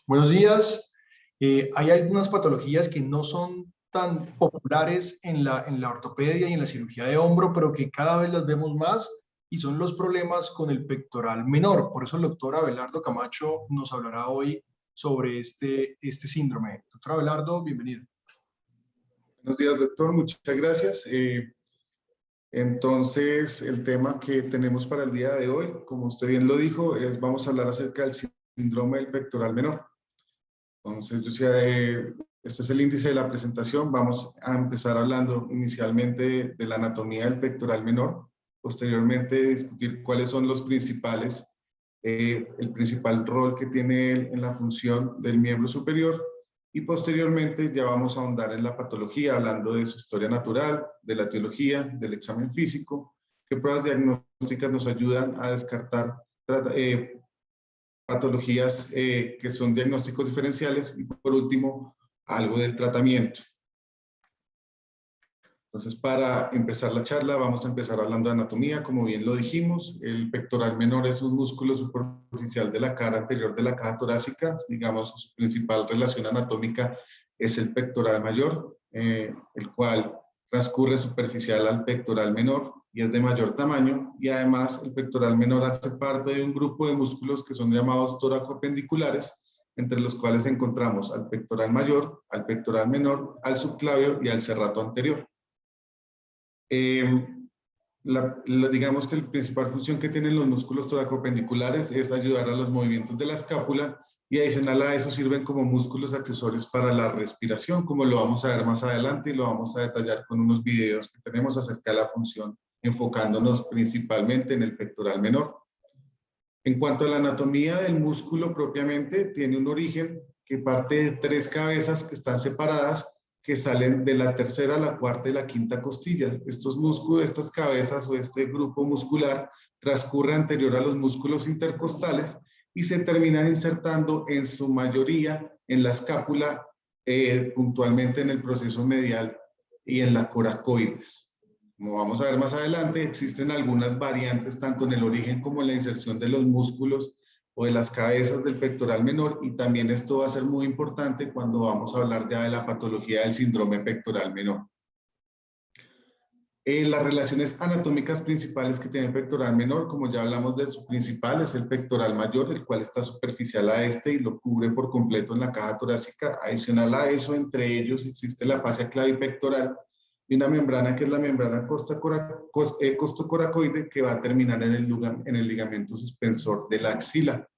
Buenos días. Hay algunas patologías que no son tan populares en la ortopedia y en la cirugía de hombro, pero que cada vez las vemos más y son los problemas con el pectoral menor. Por eso el doctor Abelardo Camacho nos hablará hoy sobre este síndrome. Doctor Abelardo, bienvenido. Buenos días, doctor. Muchas gracias. Entonces, el tema que tenemos para el día de hoy, como usted bien lo dijo, vamos a hablar acerca del síndrome del pectoral menor. Entonces, este es el índice de la presentación. Vamos a empezar hablando inicialmente de la anatomía del pectoral menor, posteriormente discutir cuáles son los principales, el principal rol que tiene él en la función del miembro superior, y posteriormente ya vamos a ahondar en la patología, hablando de su historia natural, de la etiología, del examen físico, qué pruebas diagnósticas nos ayudan a descartar patologías que son diagnósticos diferenciales, y por último, algo del tratamiento. Entonces, para empezar la charla, vamos a empezar hablando de anatomía. Como bien lo dijimos, el pectoral menor es un músculo superficial de la cara anterior de la caja torácica. Digamos, su principal relación anatómica es el pectoral mayor, el cual transcurre superficial al pectoral menor y es de mayor tamaño. Y además, el pectoral menor hace parte de un grupo de músculos que son llamados toracopendiculares, entre los cuales encontramos al pectoral mayor, al pectoral menor, al subclavio y al serrato anterior. Digamos que la principal función que tienen los músculos toracopendiculares es ayudar a los movimientos de la escápula, y adicional a eso sirven como músculos accesorios para la respiración, como lo vamos a ver más adelante y lo vamos a detallar con unos videos que tenemos acerca de la función, enfocándonos principalmente en el pectoral menor. En cuanto a la anatomía del músculo propiamente, tiene un origen que parte de tres cabezas que están separadas, que salen de la tercera, la cuarta y la quinta costilla. Estos músculos, estas cabezas o este grupo muscular transcurre anterior a los músculos intercostales y se terminan insertando en su mayoría en la escápula, puntualmente en el proceso medial y en la coracoides. Como vamos a ver más adelante, existen algunas variantes tanto en el origen como en la inserción de los músculos o de las cabezas del pectoral menor, y también esto va a ser muy importante cuando vamos a hablar ya de la patología del síndrome pectoral menor. Las relaciones anatómicas principales que tiene el pectoral menor, como ya hablamos de su principal, es el pectoral mayor, el cual está superficial a este y lo cubre por completo en la caja torácica. Adicional a eso, entre ellos existe la fascia clavipectoral y una membrana que es la membrana costocoracoide, que va a terminar en el ligamento suspensor de la axila.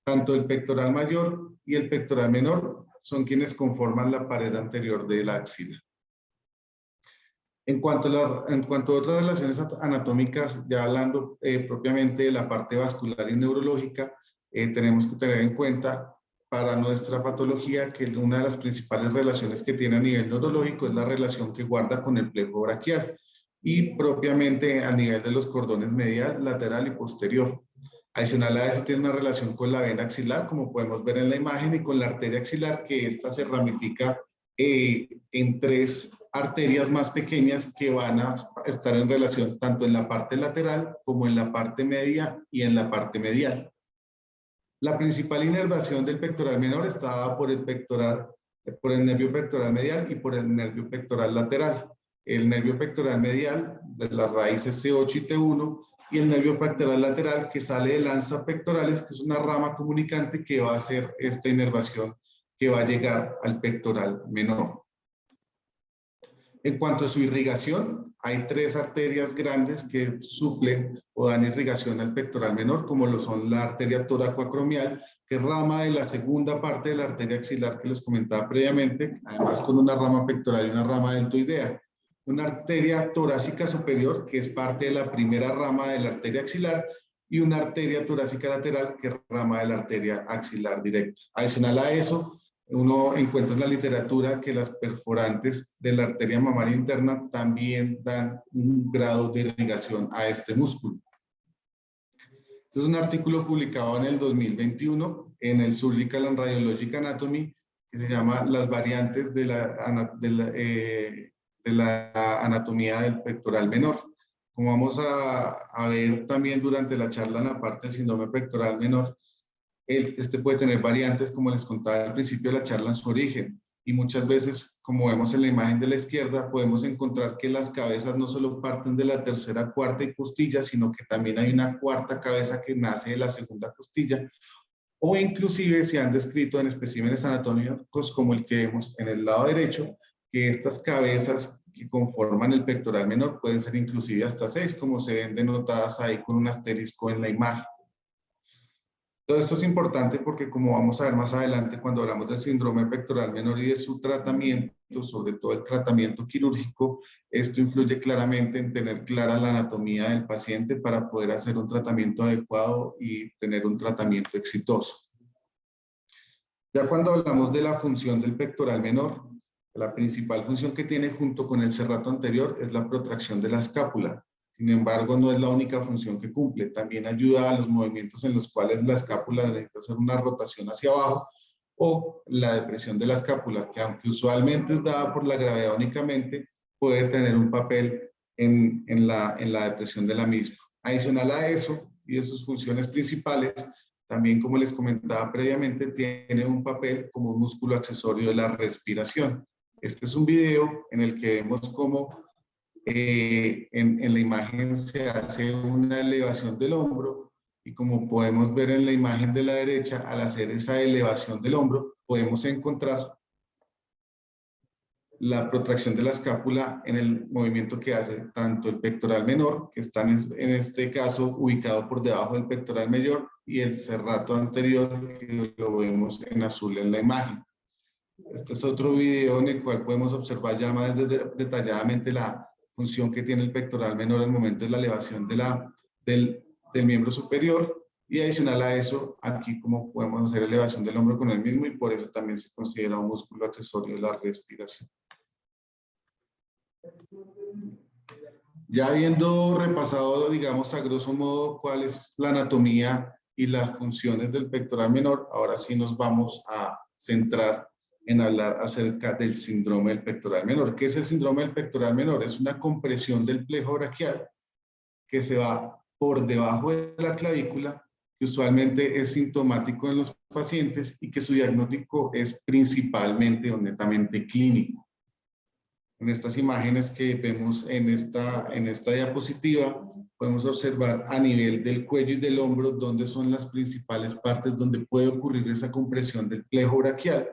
Tanto el pectoral mayor y el pectoral menor son quienes conforman la pared anterior de la axila. En cuanto a otras relaciones anatómicas, ya hablando propiamente de la parte vascular y neurológica, tenemos que tener en cuenta para nuestra patología que una de las principales relaciones que tiene a nivel neurológico es la relación que guarda con el plexo braquial y propiamente a nivel de los cordones medial, lateral y posterior. Adicional a eso tiene una relación con la vena axilar, como podemos ver en la imagen, y con la arteria axilar, que esta se ramifica en tres arterias más pequeñas que van a estar en relación tanto en la parte lateral como en la parte media y en la parte medial. La principal inervación del pectoral menor está dada por el nervio pectoral medial y por el nervio pectoral lateral. El nervio pectoral medial de las raíces C8 y T1, y el nervio pectoral lateral que sale de lanza pectorales, que es una rama comunicante que va a hacer esta inervación que va a llegar al pectoral menor. En cuanto a su irrigación, hay tres arterias grandes que suplen o dan irrigación al pectoral menor, como lo son la arteria toracoacromial, que es rama de la segunda parte de la arteria axilar que les comentaba previamente, además con una rama pectoral y una rama deltoidea. Una arteria torácica superior, que es parte de la primera rama de la arteria axilar, y una arteria torácica lateral, que es rama de la arteria axilar directa. Adicional a eso, uno encuentra en la literatura que las perforantes de la arteria mamaria interna también dan un grado de irrigación a este músculo. Este es un artículo publicado en el 2021 en el Surgical and Radiologic Anatomy, que se llama Las variantes de la anatomía del pectoral menor. Como vamos a ver también durante la charla en la parte del síndrome pectoral menor, Este puede tener variantes, como les contaba al principio de la charla, en su origen. Y muchas veces, como vemos en la imagen de la izquierda, podemos encontrar que las cabezas no solo parten de la tercera, cuarta y costilla, sino que también hay una cuarta cabeza que nace de la segunda costilla, o inclusive se han descrito en especímenes anatómicos como el que vemos en el lado derecho, que estas cabezas que conforman el pectoral menor pueden ser inclusive hasta 6, como se ven denotadas ahí con un asterisco en la imagen. Todo esto es importante porque, como vamos a ver más adelante cuando hablamos del síndrome pectoral menor y de su tratamiento, sobre todo el tratamiento quirúrgico, esto influye claramente en tener clara la anatomía del paciente para poder hacer un tratamiento adecuado y tener un tratamiento exitoso. Ya cuando hablamos de la función del pectoral menor, la principal función que tiene junto con el serrato anterior es la protracción de la escápula. Sin embargo, no es la única función que cumple. También ayuda a los movimientos en los cuales la escápula necesita hacer una rotación hacia abajo, o la depresión de la escápula, que aunque usualmente es dada por la gravedad únicamente, puede tener un papel en la depresión de la misma. Adicional a eso y de sus funciones principales, también, como les comentaba previamente, tiene un papel como un músculo accesorio de la respiración. Este es un video en el que vemos cómo en la imagen se hace una elevación del hombro, y como podemos ver en la imagen de la derecha, al hacer esa elevación del hombro, podemos encontrar la protracción de la escápula en el movimiento que hace tanto el pectoral menor, que está en este caso ubicado por debajo del pectoral mayor, y el serrato anterior, que lo vemos en azul en la imagen. Este es otro video en el cual podemos observar ya más detalladamente la función que tiene el pectoral menor al momento de la elevación del miembro superior, y adicional a eso, aquí como podemos hacer elevación del hombro con el mismo, y por eso también se considera un músculo accesorio de la respiración. Ya habiendo repasado, digamos, a grosso modo cuál es la anatomía y las funciones del pectoral menor, ahora sí nos vamos a centrar en hablar acerca del síndrome del pectoral menor. ¿Qué es el síndrome del pectoral menor? Es una compresión del plejo braquial que se va por debajo de la clavícula, que usualmente es sintomático en los pacientes y que su diagnóstico es principalmente o netamente clínico. En estas imágenes que vemos en esta diapositiva, podemos observar a nivel del cuello y del hombro dónde son las principales partes donde puede ocurrir esa compresión del plejo braquial.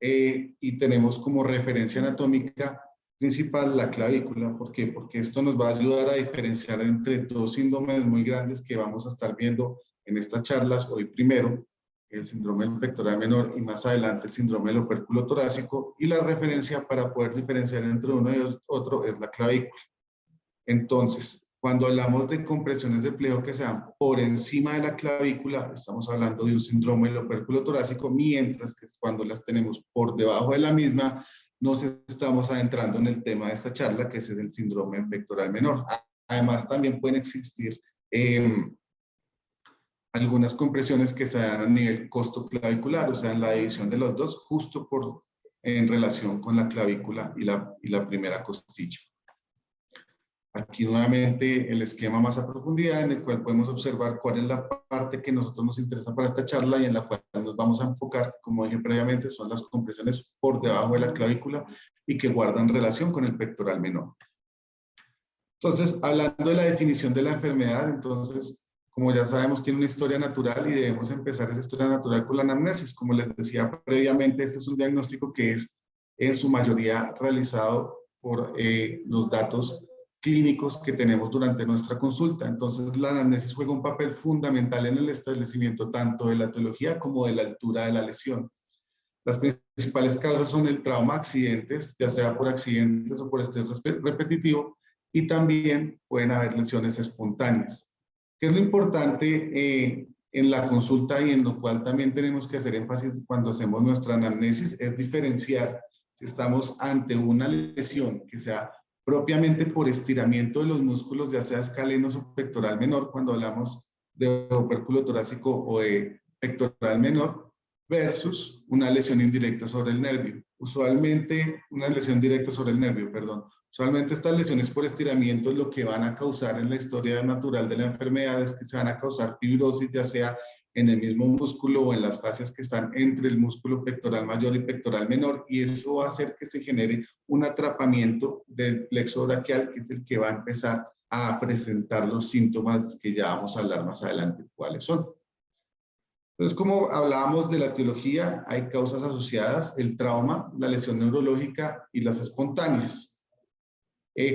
Y tenemos como referencia anatómica principal la clavícula. ¿Por qué? Porque esto nos va a ayudar a diferenciar entre dos síndromes muy grandes que vamos a estar viendo en estas charlas hoy. Primero, el síndrome del pectoral menor, y más adelante el síndrome del opérculo torácico, y la referencia para poder diferenciar entre uno y otro es la clavícula. Entonces, cuando hablamos de compresiones de plejo que sean por encima de la clavícula, estamos hablando de un síndrome del opérculo torácico, mientras que cuando las tenemos por debajo de la misma, nos estamos adentrando en el tema de esta charla, que es el síndrome del pectoral menor. Además, también pueden existir algunas compresiones que se dan a nivel costoclavicular, o sea, en la división de los dos, justo en relación con la clavícula y la primera costilla. Aquí nuevamente el esquema más a profundidad, en el cual podemos observar cuál es la parte que a nosotros nos interesa para esta charla y en la cual nos vamos a enfocar. Como dije previamente, son las compresiones por debajo de la clavícula y que guardan relación con el pectoral menor. Entonces, hablando de la definición de la enfermedad, entonces, como ya sabemos, tiene una historia natural y debemos empezar esa historia natural con la anamnesis. Como les decía previamente, este es un diagnóstico que es en su mayoría realizado por los datos clínicos que tenemos durante nuestra consulta. Entonces, la anamnesis juega un papel fundamental en el establecimiento tanto de la etiología como de la altura de la lesión. Las principales causas son el trauma, accidentes, ya sea por accidentes o por estrés repetitivo, y también pueden haber lesiones espontáneas. ¿Qué es lo importante en la consulta y en lo cual también tenemos que hacer énfasis cuando hacemos nuestra anamnesis? Es diferenciar si estamos ante una lesión que sea propiamente por estiramiento de los músculos, ya sea escalenos o pectoral menor, cuando hablamos de opérculo torácico o de pectoral menor, versus una lesión indirecta sobre el nervio. Usualmente, una lesión directa sobre el nervio, perdón. Usualmente estas lesiones por estiramiento lo que van a causar en la historia natural de la enfermedad es que se van a causar fibrosis, ya sea en el mismo músculo o en las fascias que están entre el músculo pectoral mayor y pectoral menor, y eso va a hacer que se genere un atrapamiento del plexo braquial, que es el que va a empezar a presentar los síntomas que ya vamos a hablar más adelante cuáles son. Entonces, como hablábamos de la etiología, hay causas asociadas: el trauma, la lesión neurológica y las espontáneas.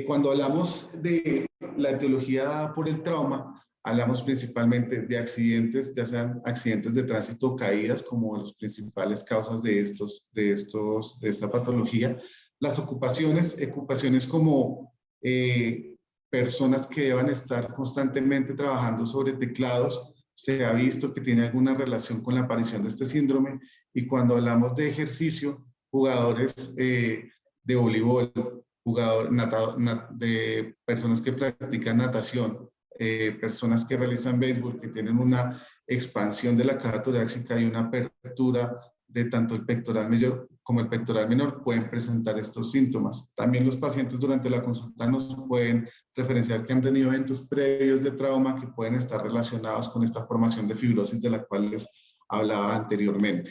Cuando hablamos de la etiología dada por el trauma, hablamos principalmente de accidentes, ya sean accidentes de tránsito o caídas, como las principales causas de esta patología. Las ocupaciones como personas que deban estar constantemente trabajando sobre teclados, se ha visto que tiene alguna relación con la aparición de este síndrome. Y cuando hablamos de ejercicio, jugadores de voleibol, de personas que practican natación, personas que realizan béisbol, que tienen una expansión de la caja torácica y una apertura de tanto el pectoral mayor como el pectoral menor, pueden presentar estos síntomas. También los pacientes durante la consulta nos pueden referenciar que han tenido eventos previos de trauma que pueden estar relacionados con esta formación de fibrosis de la cual les hablaba anteriormente.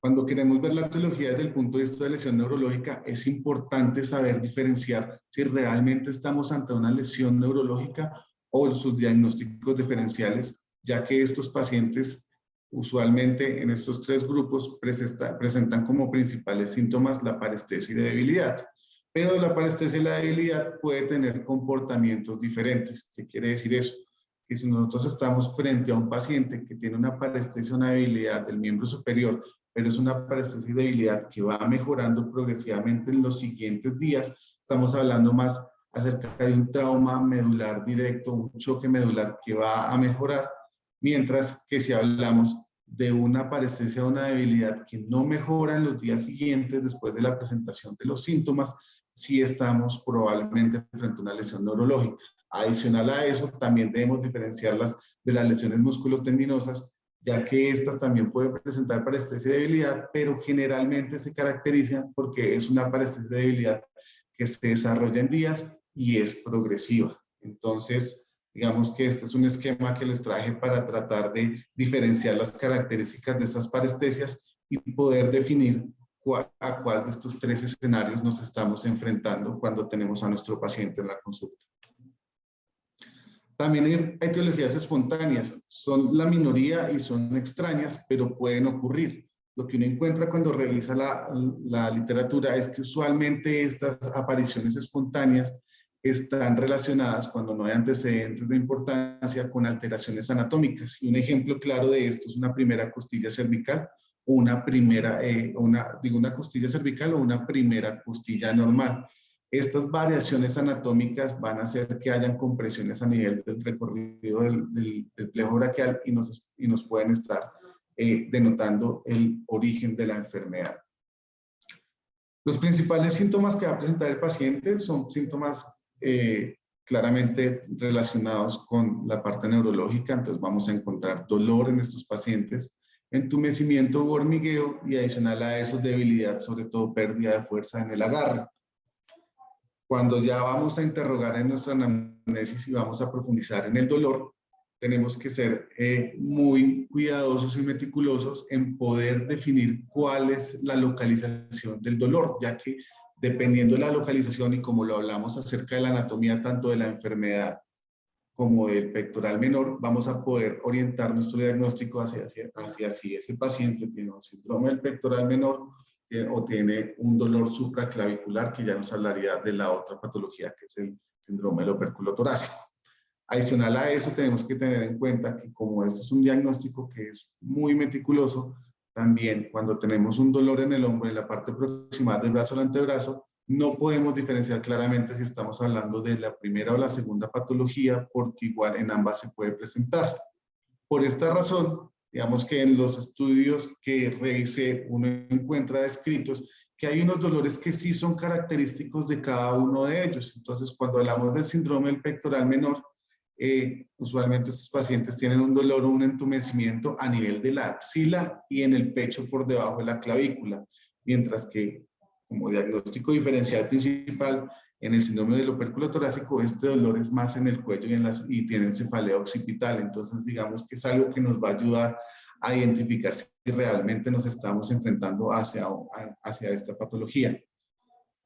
Cuando queremos ver la etiología desde el punto de vista de lesión neurológica, es importante saber diferenciar si realmente estamos ante una lesión neurológica o sus diagnósticos diferenciales, ya que estos pacientes usualmente en estos tres grupos presentan como principales síntomas la parestesia y la debilidad. Pero la parestesia y la debilidad puede tener comportamientos diferentes. ¿Qué quiere decir eso? Que si nosotros estamos frente a un paciente que tiene una parestesia o una debilidad del miembro superior, pero es una parestesia y debilidad que va mejorando progresivamente en los siguientes días, estamos hablando más acerca de un trauma medular directo, un choque medular que va a mejorar, mientras que si hablamos de una parestesia o una debilidad que no mejora en los días siguientes después de la presentación de los síntomas, sí estamos probablemente frente a una lesión neurológica. Adicional a eso, también debemos diferenciarlas de las lesiones musculotendinosas, ya que estas también pueden presentar parestesia y debilidad, pero generalmente se caracterizan porque es una parestesia y debilidad que se desarrolla en días y es progresiva. Entonces, digamos que este es un esquema que les traje para tratar de diferenciar las características de estas parestesias y poder definir a cuál de estos tres escenarios nos estamos enfrentando cuando tenemos a nuestro paciente en la consulta. También hay etiologías espontáneas, son la minoría y son extrañas, pero pueden ocurrir. Lo que uno encuentra cuando revisa la literatura es que usualmente estas apariciones espontáneas están relacionadas, cuando no hay antecedentes de importancia, con alteraciones anatómicas. Y un ejemplo claro de esto es una primera costilla cervical o una costilla cervical o una primera costilla normal. Estas variaciones anatómicas van a hacer que hayan compresiones a nivel del recorrido del plejo braquial y nos pueden estar denotando el origen de la enfermedad. Los principales síntomas que va a presentar el paciente son síntomas claramente relacionados con la parte neurológica. Entonces vamos a encontrar dolor en estos pacientes, entumecimiento u hormigueo, y adicional a eso debilidad, sobre todo pérdida de fuerza en el agarre. Cuando ya vamos a interrogar en nuestra anamnesis y vamos a profundizar en el dolor, tenemos que ser muy cuidadosos y meticulosos en poder definir cuál es la localización del dolor, ya que dependiendo de la localización y como lo hablamos acerca de la anatomía tanto de la enfermedad como del pectoral menor, vamos a poder orientar nuestro diagnóstico hacia si ese paciente tiene un síndrome del pectoral menor o tiene un dolor supraclavicular, que ya nos hablaría de la otra patología que es el síndrome del opérculo torácico. Adicional a eso, tenemos que tener en cuenta que como este es un diagnóstico que es muy meticuloso, también cuando tenemos un dolor en el hombro, en la parte proximal del brazo o el antebrazo, no podemos diferenciar claramente si estamos hablando de la primera o la segunda patología, porque igual en ambas se puede presentar. Por esta razón, digamos que en los estudios que revisé, uno encuentra descritos que hay unos dolores que sí son característicos de cada uno de ellos. Entonces, cuando hablamos del síndrome del pectoral menor, usualmente estos pacientes tienen un dolor o un entumecimiento a nivel de la axila y en el pecho por debajo de la clavícula, mientras que como diagnóstico diferencial principal En el síndrome del opérculo torácico, este dolor es más en el cuello y tienen cefalea occipital. Entonces, digamos que es algo que nos va a ayudar a identificar si realmente nos estamos enfrentando hacia esta patología.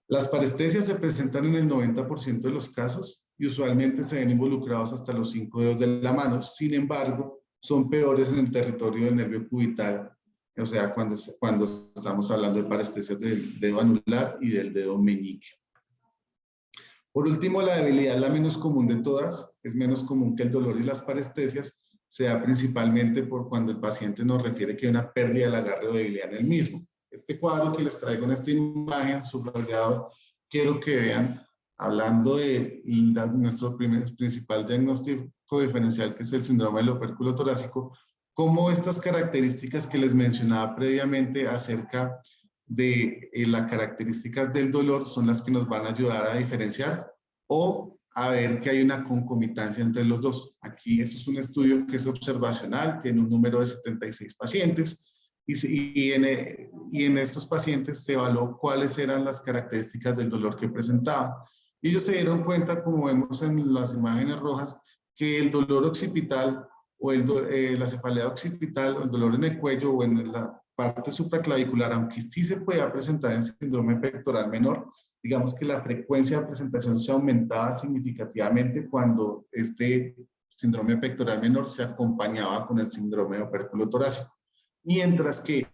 Las parestesias se presentan en el 90% de los casos y usualmente se ven involucrados hasta los 5 dedos de la mano. Sin embargo, son peores en el territorio del nervio cubital, o sea, cuando estamos hablando de parestesias del dedo anular y del dedo meñique. Por último, la debilidad, la menos común de todas, es menos común que el dolor y las parestesias, se da principalmente por cuando el paciente nos refiere que hay una pérdida del agarre o debilidad en el mismo. Este cuadro que les traigo en esta imagen subrayado, quiero que vean, hablando de nuestro principal diagnóstico diferencial, que es el síndrome del opérculo torácico, cómo estas características que les mencionaba previamente acerca de las características del dolor son las que nos van a ayudar a diferenciar o a ver que hay una concomitancia entre los dos. Aquí esto es un estudio que es observacional, tiene un número de 76 pacientes y en estos pacientes se evaluó cuáles eran las características del dolor que presentaban. Y ellos se dieron cuenta, como vemos en las imágenes rojas, que el dolor occipital o la cefalea occipital o el dolor en el cuello o en la parte supraclavicular, aunque sí se podía presentar en síndrome pectoral menor, digamos que la frecuencia de presentación se aumentaba significativamente cuando este síndrome pectoral menor se acompañaba con el síndrome de opérculo torácico. Mientras que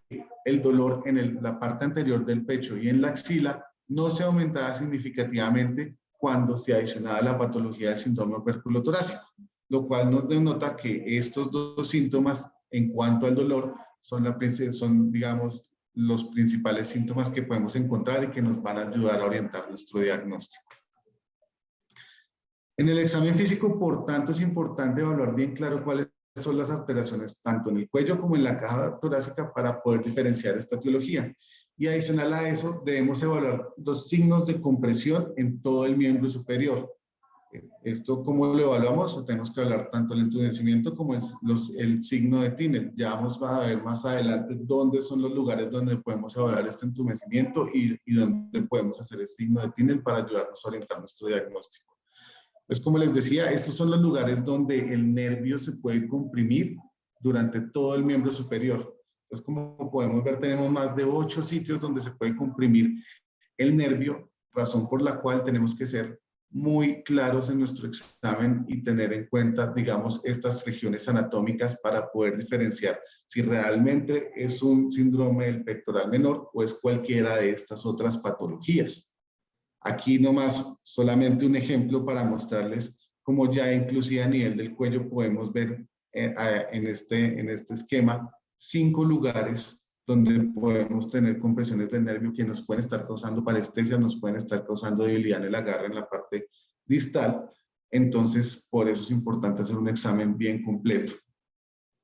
el dolor en la parte anterior del pecho y en la axila no se aumentaba significativamente cuando se adicionaba la patología del síndrome de opérculo torácico, lo cual nos denota que estos dos síntomas en cuanto al dolor son, digamos, los principales síntomas que podemos encontrar y que nos van a ayudar a orientar nuestro diagnóstico. En el examen físico, por tanto, es importante evaluar bien claro cuáles son las alteraciones tanto en el cuello como en la caja torácica para poder diferenciar esta etiología. Y adicional a eso, debemos evaluar los signos de compresión en todo el miembro superior. Esto, ¿cómo lo evaluamos? Tenemos que hablar tanto el entumecimiento como el signo de Tinel. Ya vamos a ver más adelante dónde son los lugares donde podemos evaluar este entumecimiento y dónde podemos hacer el signo de Tinel para ayudarnos a orientar nuestro diagnóstico. Pues como les decía, estos son los lugares donde el nervio se puede comprimir durante todo el miembro superior. Entonces, como podemos ver, tenemos más de 8 sitios donde se puede comprimir el nervio, razón por la cual tenemos que ser muy claros en nuestro examen y tener en cuenta, digamos, estas regiones anatómicas para poder diferenciar si realmente es un síndrome del pectoral menor o es cualquiera de estas otras patologías. Aquí nomás solamente un ejemplo para mostrarles cómo ya inclusive a nivel del cuello podemos ver en este esquema 5 lugares donde podemos tener compresiones del nervio que nos pueden estar causando parestesia, nos pueden estar causando debilidad en el agarre en la parte distal. Entonces, por eso es importante hacer un examen bien completo.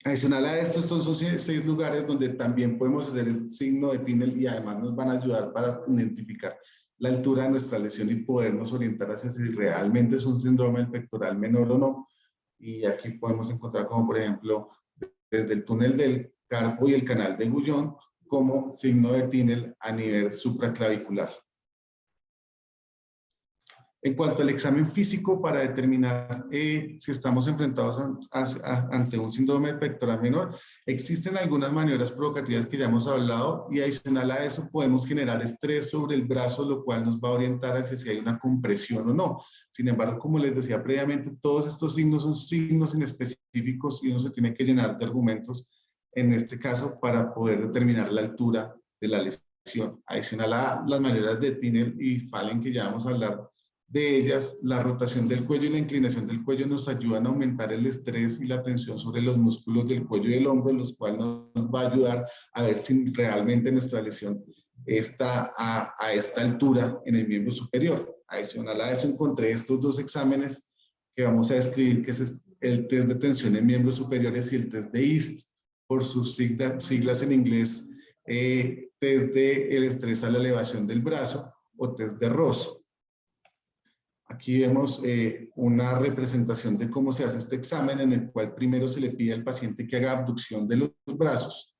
Adicional a esto, estos son 6 lugares donde también podemos hacer el signo de Tinel y además nos van a ayudar para identificar la altura de nuestra lesión y podernos orientar hacia si realmente es un síndrome del pectoral menor o no. Y aquí podemos encontrar como, por ejemplo, desde el túnel del carpo y el canal de Gullón como signo de Tinel a nivel supraclavicular. En cuanto al examen físico para determinar si estamos enfrentados ante un síndrome pectoral menor, existen algunas maniobras provocativas que ya hemos hablado y adicional a eso podemos generar estrés sobre el brazo, lo cual nos va a orientar hacia si hay una compresión o no. Sin embargo, como les decía previamente, todos estos signos son signos inespecíficos y uno se tiene que llenar de argumentos en este caso para poder determinar la altura de la lesión. Adicional a las maniobras de Tinel y Fallen que ya vamos a hablar de ellas, la rotación del cuello y la inclinación del cuello nos ayudan a aumentar el estrés y la tensión sobre los músculos del cuello y del hombro, los cuales nos va a ayudar a ver si realmente nuestra lesión está a esta altura en el miembro superior. Adicional a eso encontré estos 2 exámenes que vamos a describir, que es el test de tensión en miembros superiores y el test de IST, por sus siglas en inglés, test de el estrés a la elevación del brazo o test de Ross. Aquí vemos una representación de cómo se hace este examen, en el cual primero se le pide al paciente que haga abducción de los brazos.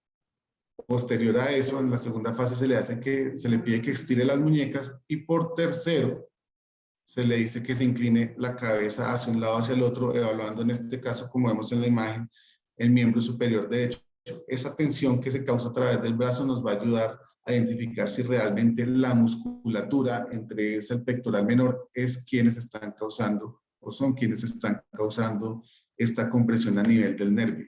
Posterior a eso, en la segunda fase se le pide que estire las muñecas y por tercero se le dice que se incline la cabeza hacia un lado, hacia el otro, evaluando en este caso, como vemos en la imagen, el miembro superior derecho. Esa tensión que se causa a través del brazo nos va a ayudar a identificar si realmente la musculatura entre el pectoral menor es quienes están causando o son quienes están causando esta compresión a nivel del nervio.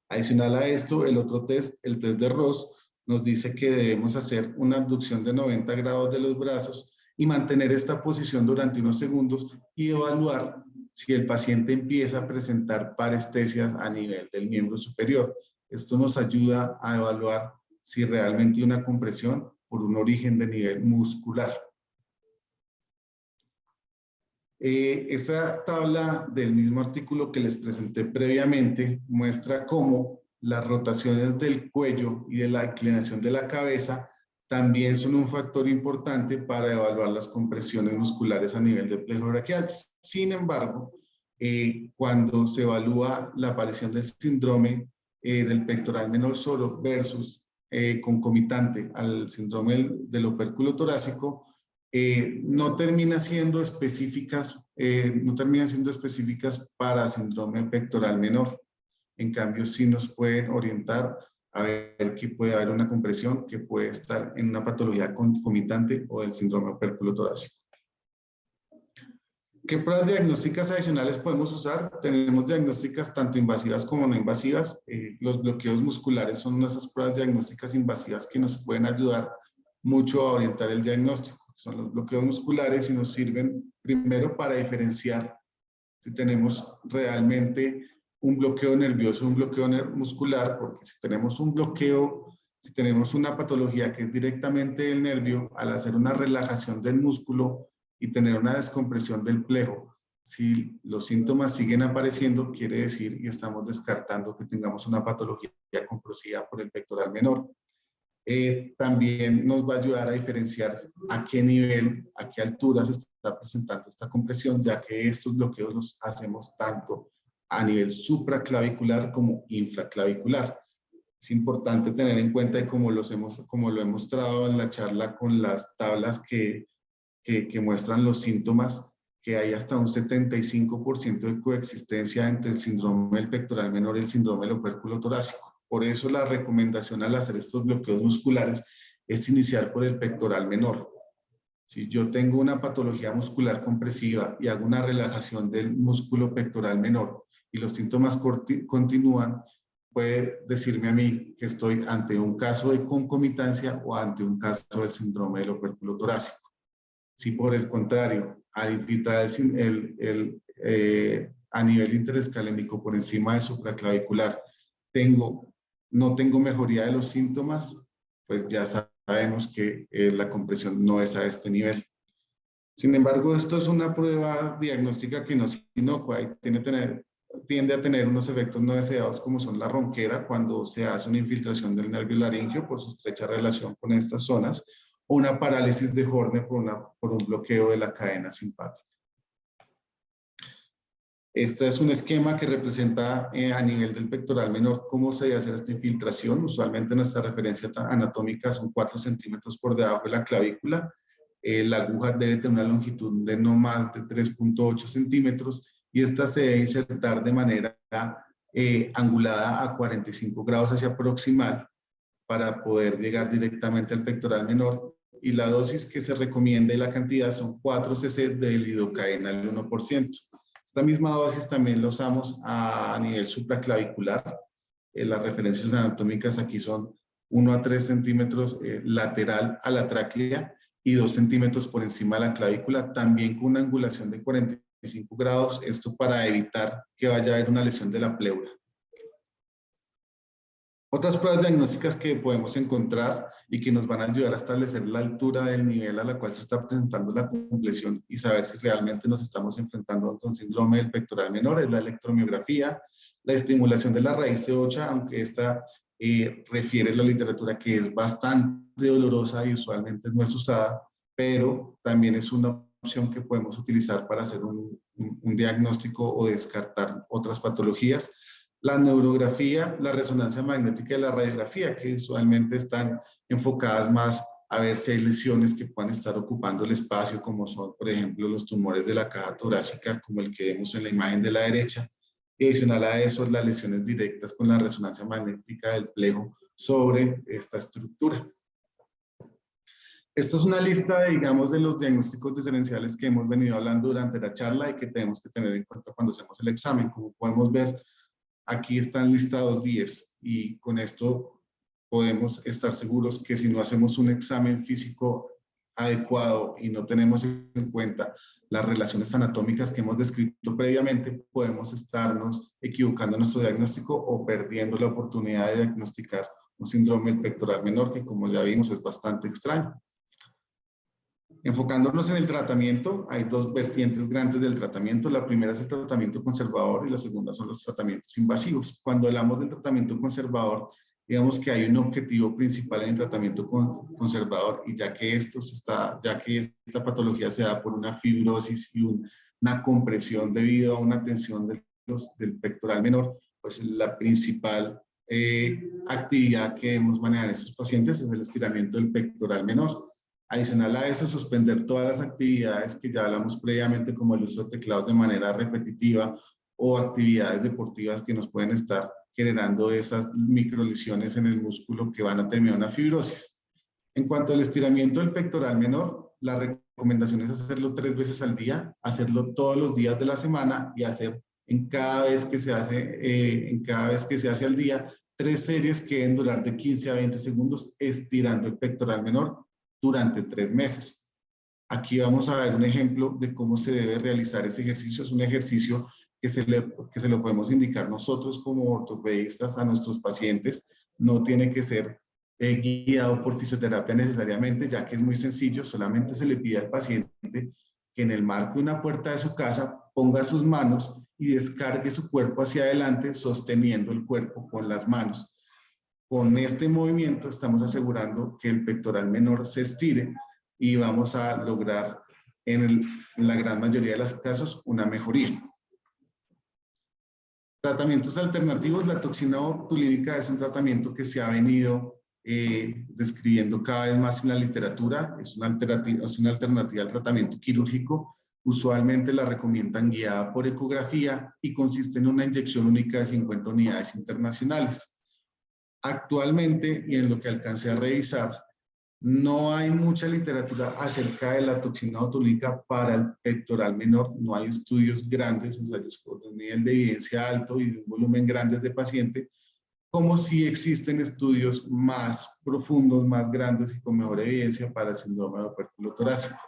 Adicional a esto, el otro test, el test de Ross, nos dice que debemos hacer una abducción de 90 grados de los brazos y mantener esta posición durante unos segundos y evaluar si el paciente empieza a presentar parestesias a nivel del miembro superior. Esto nos ayuda a evaluar si realmente hay una compresión por un origen de nivel muscular. Esta tabla del mismo artículo que les presenté previamente muestra cómo las rotaciones del cuello y de la inclinación de la cabeza también son un factor importante para evaluar las compresiones musculares a nivel del plejo braquial. Sin embargo, cuando se evalúa la aparición del síndrome del pectoral menor solo versus concomitante al síndrome del opérculo torácico, no terminan siendo específicas para síndrome pectoral menor. En cambio, sí nos pueden orientar a ver que puede haber una compresión que puede estar en una patología concomitante o del síndrome opérculo torácico. ¿Qué pruebas diagnósticas adicionales podemos usar? Tenemos diagnósticas tanto invasivas como no invasivas. Los bloqueos musculares son una de esas pruebas diagnósticas invasivas que nos pueden ayudar mucho a orientar el diagnóstico. Son los bloqueos musculares y nos sirven primero para diferenciar si tenemos realmente un bloqueo nervioso, un bloqueo muscular, porque si tenemos un bloqueo, si tenemos una patología que es directamente del nervio, al hacer una relajación del músculo y tener una descompresión del plejo, si los síntomas siguen apareciendo, quiere decir y estamos descartando que tengamos una patología compresiva por el pectoral menor. También nos va a ayudar a diferenciar a qué nivel, a qué altura se está presentando esta compresión, ya que estos bloqueos los hacemos tanto a nivel supraclavicular como infraclavicular. Es importante tener en cuenta, y como lo he mostrado en la charla con las tablas que muestran los síntomas, que hay hasta un 75% de coexistencia entre el síndrome del pectoral menor y el síndrome del opérculo torácico. Por eso la recomendación al hacer estos bloqueos musculares es iniciar por el pectoral menor. Si yo tengo una patología muscular compresiva y hago una relajación del músculo pectoral menor y los síntomas continúan, puede decirme a mí que estoy ante un caso de concomitancia o ante un caso del síndrome del opérculo torácico. Si por el contrario, al infiltrar a nivel interescalénico por encima del supraclavicular, no tengo mejoría de los síntomas, pues ya sabemos que la compresión no es a este nivel. Sin embargo, esto es una prueba diagnóstica que no es inocua y tiende a tener unos efectos no deseados, como son la ronquera cuando se hace una infiltración del nervio laringio por su estrecha relación con estas zonas, o una parálisis de Horner por un bloqueo de la cadena simpática. Este es un esquema que representa a nivel del pectoral menor cómo se debe hacer esta infiltración. Usualmente nuestra referencia anatómica son 4 centímetros por debajo de la clavícula. La aguja debe tener una longitud de no más de 3.8 centímetros y esta se debe insertar de manera angulada a 45 grados hacia proximal para poder llegar directamente al pectoral menor. Y la dosis que se recomienda y la cantidad son 4 cc de lidocaína al 1%. Esta misma dosis también la usamos a nivel supraclavicular. Las referencias anatómicas aquí son 1 a 3 centímetros lateral a la tráquea y 2 centímetros por encima de la clavícula, también con una angulación de 45 grados, esto para evitar que vaya a haber una lesión de la pleura. Otras pruebas diagnósticas que podemos encontrar y que nos van a ayudar a establecer la altura del nivel a la cual se está presentando la compresión y saber si realmente nos estamos enfrentando a un síndrome del pectoral menor es la electromiografía, la estimulación de la raíz C8, aunque esta refiere la literatura que es bastante dolorosa y usualmente no es usada, pero también es una opción que podemos utilizar para hacer un diagnóstico o descartar otras patologías. La neurografía, la resonancia magnética y la radiografía, que usualmente están enfocadas más a ver si hay lesiones que puedan estar ocupando el espacio, como son, por ejemplo, los tumores de la caja torácica, como el que vemos en la imagen de la derecha. Y adicional a eso, las lesiones directas con la resonancia magnética del plejo sobre esta estructura. Esto es una lista, digamos, de los diagnósticos diferenciales que hemos venido hablando durante la charla y que tenemos que tener en cuenta cuando hacemos el examen. Como podemos ver, aquí están listados 10 y con esto podemos estar seguros que si no hacemos un examen físico adecuado y no tenemos en cuenta las relaciones anatómicas que hemos descrito previamente, podemos estarnos equivocando en nuestro diagnóstico o perdiendo la oportunidad de diagnosticar un síndrome del pectoral menor, que como ya vimos es bastante extraño. Enfocándonos en el tratamiento, hay dos vertientes grandes del tratamiento. La primera es el tratamiento conservador y la segunda son los tratamientos invasivos. Cuando hablamos del tratamiento conservador, digamos que hay un objetivo principal en el tratamiento conservador, y ya que esta patología se da por una fibrosis y una compresión debido a una tensión del pectoral menor, pues la principal actividad que debemos manejar en estos pacientes es el estiramiento del pectoral menor. Adicional a eso, suspender todas las actividades que ya hablamos previamente, como el uso de teclados de manera repetitiva o actividades deportivas que nos pueden estar generando esas microlesiones en el músculo que van a terminar una fibrosis. En cuanto al estiramiento del pectoral menor, la recomendación es hacerlo 3 veces al día, hacerlo todos los días de la semana y hacer en cada vez que se hace al día 3 series que deben durar de 15 a 20 segundos estirando el pectoral menor durante 3 meses. Aquí vamos a ver un ejemplo de cómo se debe realizar ese ejercicio. Es un ejercicio que se lo podemos indicar nosotros como ortopedistas a nuestros pacientes. No tiene que ser guiado por fisioterapia necesariamente, ya que es muy sencillo. Solamente se le pide al paciente que en el marco de una puerta de su casa ponga sus manos y descargue su cuerpo hacia adelante, sosteniendo el cuerpo con las manos. Con este movimiento estamos asegurando que el pectoral menor se estire y vamos a lograr en la gran mayoría de los casos una mejoría. Tratamientos alternativos. La toxina botulínica es un tratamiento que se ha venido describiendo cada vez más en la literatura. Es una alternativa al tratamiento quirúrgico. Usualmente la recomiendan guiada por ecografía y consiste en una inyección única de 50 unidades internacionales. Actualmente, y en lo que alcancé a revisar, no hay mucha literatura acerca de la toxina botulínica para el pectoral menor. No hay estudios grandes, ensayos con un nivel de evidencia alto y de un volumen grande de paciente, como si existen estudios más profundos, más grandes y con mejor evidencia para el síndrome de opérculo torácico.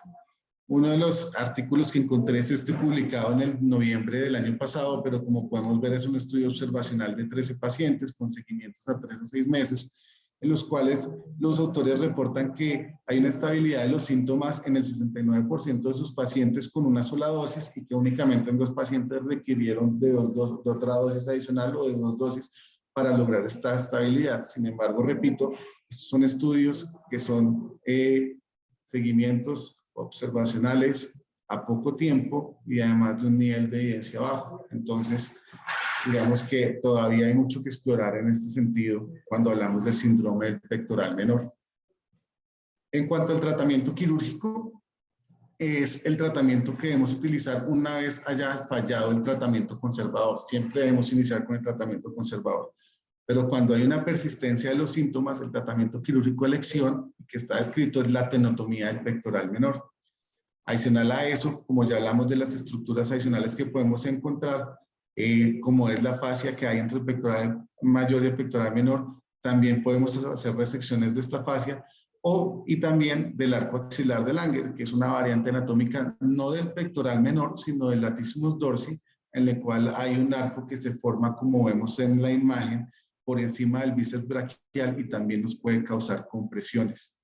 Uno de los artículos que encontré es publicado en el noviembre del año pasado, pero como podemos ver es un estudio observacional de 13 pacientes con seguimientos a 3 o 6 meses, en los cuales los autores reportan que hay una estabilidad de los síntomas en el 69% de sus pacientes con una sola dosis y que únicamente en 2 pacientes requirieron de otra dosis adicional o de 2 dosis para lograr esta estabilidad. Sin embargo, repito, estos son estudios que son seguimientos observacionales a poco tiempo y además de un nivel de evidencia bajo. Entonces, digamos que todavía hay mucho que explorar en este sentido cuando hablamos del síndrome del pectoral menor. En cuanto al tratamiento quirúrgico, es el tratamiento que debemos utilizar una vez haya fallado el tratamiento conservador. Siempre debemos iniciar con el tratamiento conservador. Pero cuando hay una persistencia de los síntomas, el tratamiento quirúrgico de elección, que está descrito, es la tenotomía del pectoral menor. Adicional a eso, como ya hablamos de las estructuras adicionales que podemos encontrar, como es la fascia que hay entre el pectoral mayor y el pectoral menor, también podemos hacer resecciones de esta fascia y también del arco axilar de Langer, que es una variante anatómica no del pectoral menor, sino del latissimus dorsi, en el cual hay un arco que se forma, como vemos en la imagen, por encima del bíceps braquial y también nos puede causar compresiones.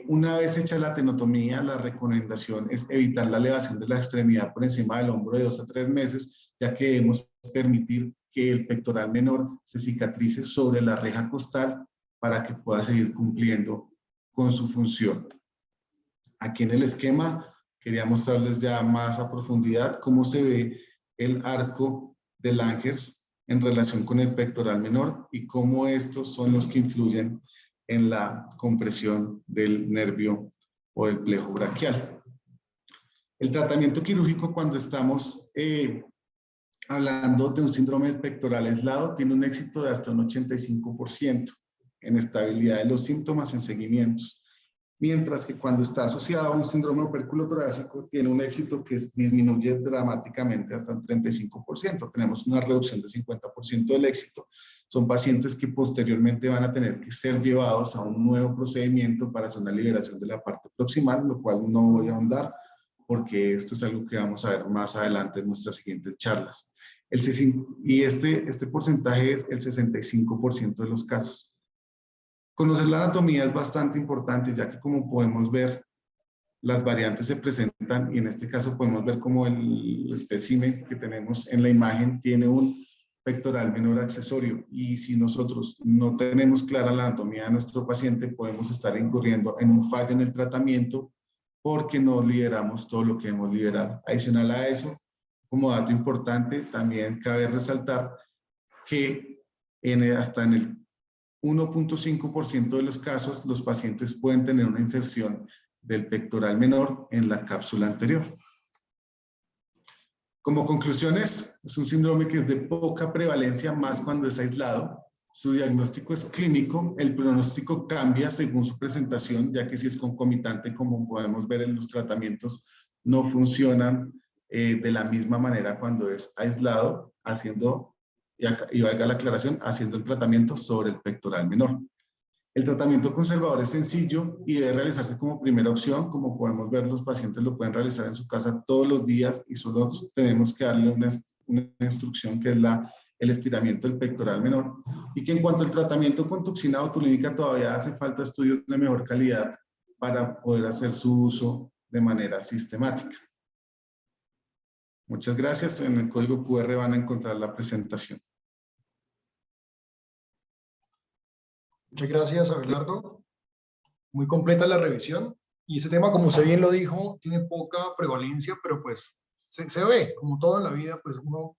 Una vez hecha la tenotomía, la recomendación es evitar la elevación de la extremidad por encima del hombro de 2 a 3 meses, ya que debemos permitir que el pectoral menor se cicatrice sobre la reja costal para que pueda seguir cumpliendo con su función. Aquí en el esquema quería mostrarles ya más a profundidad cómo se ve el arco de Langers en relación con el pectoral menor y cómo estos son los que influyen en la compresión del nervio o del plejo braquial. El tratamiento quirúrgico, cuando estamos hablando de un síndrome del pectoral aislado, tiene un éxito de hasta un 85% en estabilidad de los síntomas, en seguimientos. Mientras que cuando está asociado a un síndrome operculotorácico, tiene un éxito que disminuye dramáticamente hasta un 35%. Tenemos una reducción de 50% del éxito. Son pacientes que posteriormente van a tener que ser llevados a un nuevo procedimiento para hacer una liberación de la parte proximal, lo cual no voy a ahondar, porque esto es algo que vamos a ver más adelante en nuestras siguientes charlas. Este porcentaje es el 65% de los casos. Conocer la anatomía es bastante importante, ya que como podemos ver, las variantes se presentan y en este caso podemos ver como el espécimen que tenemos en la imagen tiene un pectoral menor accesorio, y si nosotros no tenemos clara la anatomía de nuestro paciente, podemos estar incurriendo en un fallo en el tratamiento porque no liberamos todo lo que hemos liberado. Adicional a eso, como dato importante, también cabe resaltar que hasta en el 1.5% de los casos, los pacientes pueden tener una inserción del pectoral menor en la cápsula anterior. Como conclusiones, es un síndrome que es de poca prevalencia, más cuando es aislado. Su diagnóstico es clínico, el pronóstico cambia según su presentación, ya que si es concomitante, como podemos ver en los tratamientos, no funcionan de la misma manera cuando es aislado, y valga la aclaración, haciendo el tratamiento sobre el pectoral menor. El tratamiento conservador es sencillo y debe realizarse como primera opción. Como podemos ver, los pacientes lo pueden realizar en su casa todos los días y solo tenemos que darle una instrucción que es el estiramiento del pectoral menor. Y que en cuanto al tratamiento con toxina botulínica todavía hace falta estudios de mejor calidad para poder hacer su uso de manera sistemática. Muchas gracias. En el código QR van a encontrar la presentación. Muchas gracias, Abelardo. Muy completa la revisión. Y ese tema, como usted bien lo dijo, tiene poca prevalencia, pero pues se ve, como todo en la vida, pues uno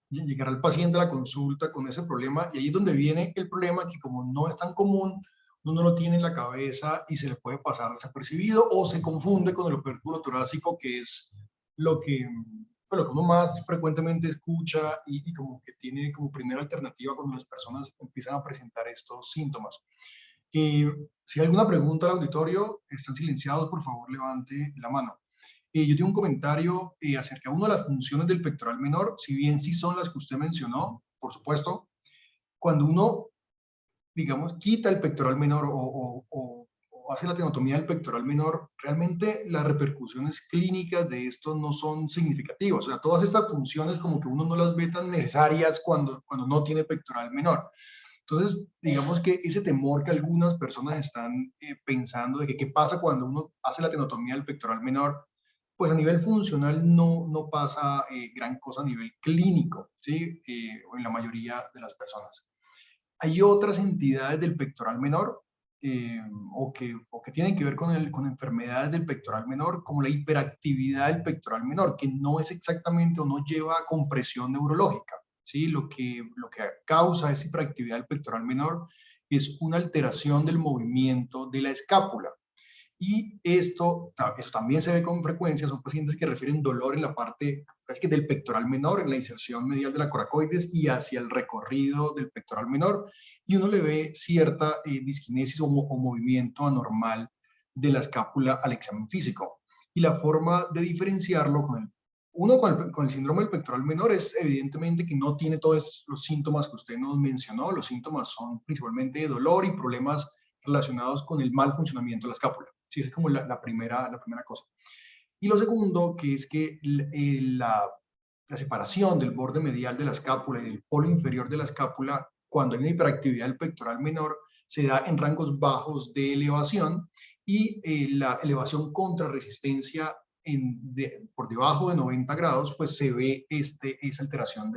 llegará al paciente a la consulta con ese problema, y ahí es donde viene el problema, que como no es tan común, uno no lo tiene en la cabeza y se le puede pasar desapercibido o se confunde con el opérculo torácico, que es lo que uno más frecuentemente escucha y como que tiene como primera alternativa cuando las personas empiezan a presentar estos síntomas. Si hay alguna pregunta al auditorio, están silenciados, por favor levante la mano. Yo tengo un comentario acerca de una de las funciones del pectoral menor, si bien sí son las que usted mencionó, por supuesto. Cuando uno, digamos, quita el pectoral menor o hace la tenotomía del pectoral menor, realmente las repercusiones clínicas de esto no son significativas. O sea, todas estas funciones como que uno no las ve tan necesarias cuando no tiene pectoral menor. Entonces, digamos que ese temor que algunas personas están pensando de que qué pasa cuando uno hace la tenotomía del pectoral menor, pues a nivel funcional no pasa gran cosa a nivel clínico, ¿sí? O en la mayoría de las personas. Hay otras entidades del pectoral menor o que tienen que ver con enfermedades del pectoral menor, como la hiperactividad del pectoral menor, que no es exactamente o no lleva a compresión neurológica, ¿sí? Lo que causa esa hiperactividad del pectoral menor es una alteración del movimiento de la escápula. Y eso también se ve con frecuencia, son pacientes que refieren dolor en la parte del pectoral menor, en la inserción medial de la coracoides y hacia el recorrido del pectoral menor, y uno le ve cierta disquinesis o movimiento anormal de la escápula al examen físico. Y la forma de diferenciarlo con el síndrome del pectoral menor es evidentemente que no tiene todos los síntomas que usted nos mencionó. Los síntomas son principalmente de dolor y problemas relacionados con el mal funcionamiento de la escápula. Sí, esa es como la primera cosa. Y lo segundo, que es que la separación del borde medial de la escápula y del polo inferior de la escápula, cuando hay una hiperactividad del pectoral menor, se da en rangos bajos de elevación, y la elevación contra resistencia por debajo de 90 grados, pues se ve esa alteración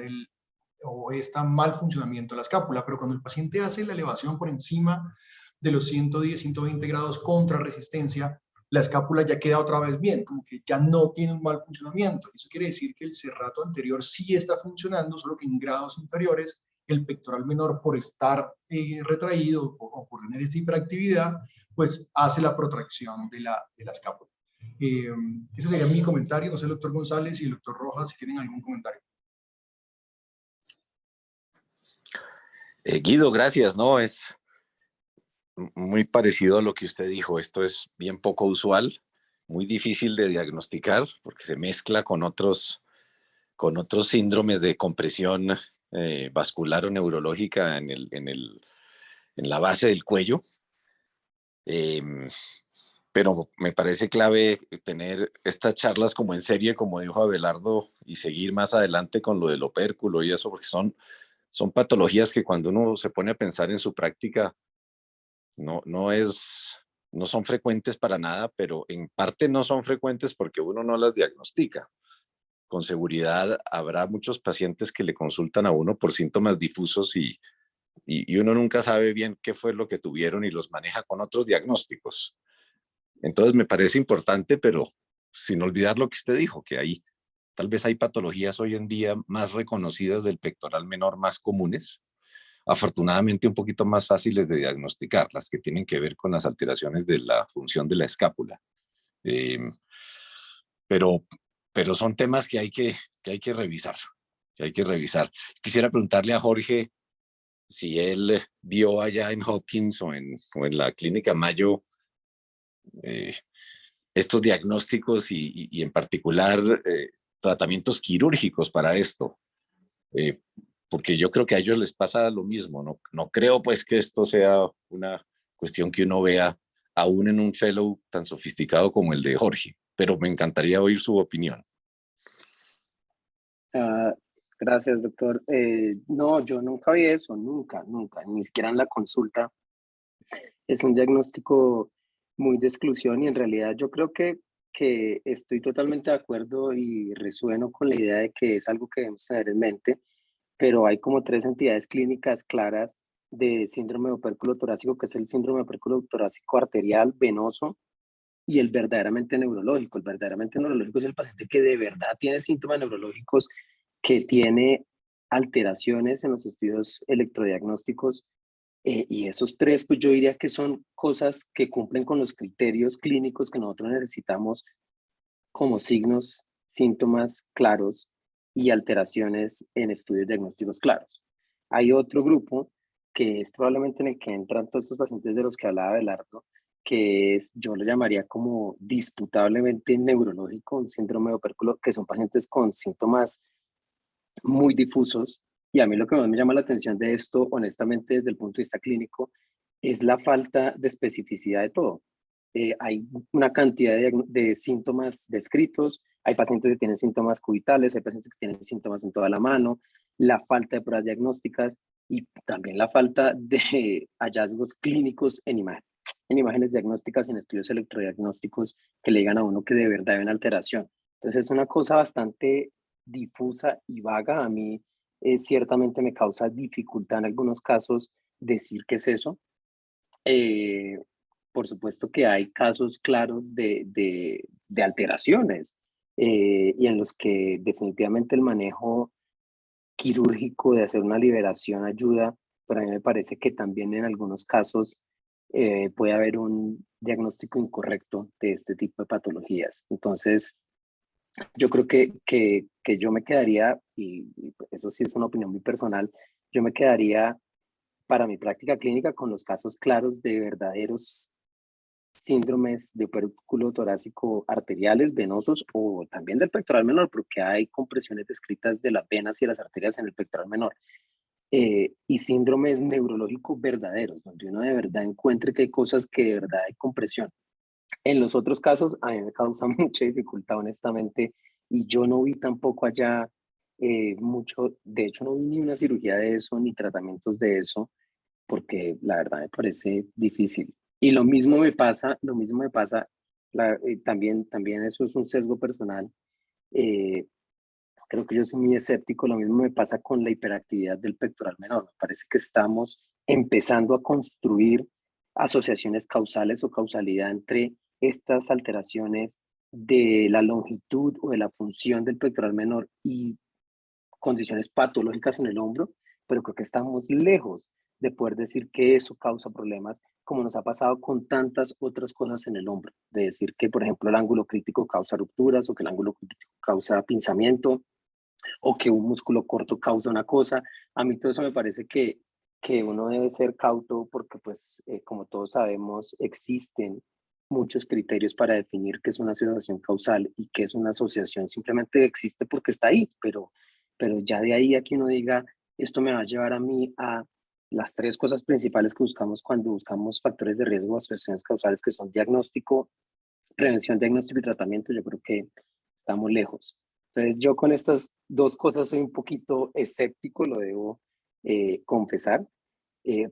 o este mal funcionamiento de la escápula. Pero cuando el paciente hace la elevación por encima de los 110, 120 grados contra resistencia, la escápula ya queda otra vez bien, como que ya no tiene un mal funcionamiento. Eso quiere decir que el serrato anterior sí está funcionando, solo que en grados inferiores, el pectoral menor, por estar retraído o por tener esa hiperactividad, pues hace la protracción de la escápula. Ese sería mi comentario. No sé, el doctor González y el doctor Rojas, si tienen algún comentario. Guido, gracias, ¿no? Es muy parecido a lo que usted dijo. Esto es bien poco usual, muy difícil de diagnosticar porque se mezcla con otros síndromes de compresión vascular o neurológica en la base del cuello. Pero me parece clave tener estas charlas como en serie, como dijo Abelardo, y seguir más adelante con lo del opérculo y eso, porque son patologías que cuando uno se pone a pensar en su práctica, no son frecuentes para nada, pero en parte no son frecuentes porque uno no las diagnostica. Con seguridad habrá muchos pacientes que le consultan a uno por síntomas difusos y uno nunca sabe bien qué fue lo que tuvieron y los maneja con otros diagnósticos. Entonces me parece importante, pero sin olvidar lo que usted dijo, que tal vez hay patologías hoy en día más reconocidas del pectoral menor, más comunes, afortunadamente un poquito más fáciles de diagnosticar, las que tienen que ver con las alteraciones de la función de la escápula. Eh, pero, pero son temas que hay que revisar, que hay que revisar. Quisiera preguntarle a Jorge si él vio allá en Hopkins o en la Clínica Mayo estos diagnósticos y en particular tratamientos quirúrgicos para esto. Porque yo creo que a ellos les pasa lo mismo. No creo pues que esto sea una cuestión que uno vea aún en un fellow tan sofisticado como el de Jorge, pero me encantaría oír su opinión. Gracias, doctor. No, yo nunca vi eso, nunca, ni siquiera en la consulta. Es un diagnóstico muy de exclusión y en realidad yo creo que estoy totalmente de acuerdo y resueno con la idea de que es algo que debemos tener en mente, pero hay como 3 entidades clínicas claras de síndrome de opérculo torácico, que es el síndrome de opérculo torácico arterial, venoso y el verdaderamente neurológico. El verdaderamente neurológico es el paciente que de verdad tiene síntomas neurológicos, que tiene alteraciones en los estudios electrodiagnósticos, y esos 3, pues yo diría que son cosas que cumplen con los criterios clínicos que nosotros necesitamos como signos, síntomas claros y alteraciones en estudios diagnósticos claros. Hay otro grupo que es probablemente en el que entran todos estos pacientes de los que hablaba Belardo, que es, yo lo llamaría como disputablemente neurológico, un síndrome de opérculo, que son pacientes con síntomas muy difusos. Y a mí lo que más me llama la atención de esto, honestamente, desde el punto de vista clínico, es la falta de especificidad de todo. Hay una cantidad de síntomas descritos, hay pacientes que tienen síntomas cubitales, hay pacientes que tienen síntomas en toda la mano, la falta de pruebas diagnósticas y también la falta de hallazgos clínicos en imágenes diagnósticas, en estudios electrodiagnósticos que le digan a uno que de verdad hay una alteración. Entonces es una cosa bastante difusa y vaga. A mí ciertamente me causa dificultad en algunos casos decir qué es eso. Por supuesto que hay casos claros de alteraciones, y en los que definitivamente el manejo quirúrgico de hacer una liberación ayuda, pero a mí me parece que también en algunos casos puede haber un diagnóstico incorrecto de este tipo de patologías. Entonces, yo creo que yo me quedaría, y eso sí es una opinión muy personal, yo me quedaría para mi práctica clínica con los casos claros de verdaderos síndromes de opérculo torácico arteriales, venosos o también del pectoral menor, porque hay compresiones descritas de las venas y las arterias en el pectoral menor. Y síndromes neurológicos verdaderos, donde uno de verdad encuentre que hay cosas que de verdad hay compresión. En los otros casos, a mí me causa mucha dificultad, honestamente, y yo no vi tampoco allá mucho, de hecho no vi ni una cirugía de eso, ni tratamientos de eso, porque la verdad me parece difícil. Y lo mismo me pasa, también eso es un sesgo personal. eh, Creo que yo soy muy escéptico, lo mismo me pasa con la hiperactividad del pectoral menor. Me parece que estamos empezando a construir asociaciones causales o causalidad entre estas alteraciones de la longitud o de la función del pectoral menor y condiciones patológicas en el hombro pero creo que estamos lejos de poder decir que eso causa problemas, como nos ha pasado con tantas otras cosas en el hombro, de decir que, por ejemplo, el ángulo crítico causa rupturas o que el ángulo crítico causa pinzamiento o que un músculo corto causa una cosa. A mí todo eso me parece que uno debe ser cauto porque, pues, como todos sabemos, existen muchos criterios para definir qué es una asociación causal y qué es una asociación. Simplemente existe porque está ahí, pero ya de ahí a que uno diga, esto me va a llevar a mí a las tres cosas principales que buscamos cuando buscamos factores de riesgo o asociaciones causales, que son diagnóstico, prevención, diagnóstico y tratamiento, yo creo que estamos lejos. Entonces yo con estas dos cosas soy un poquito escéptico, lo debo confesar,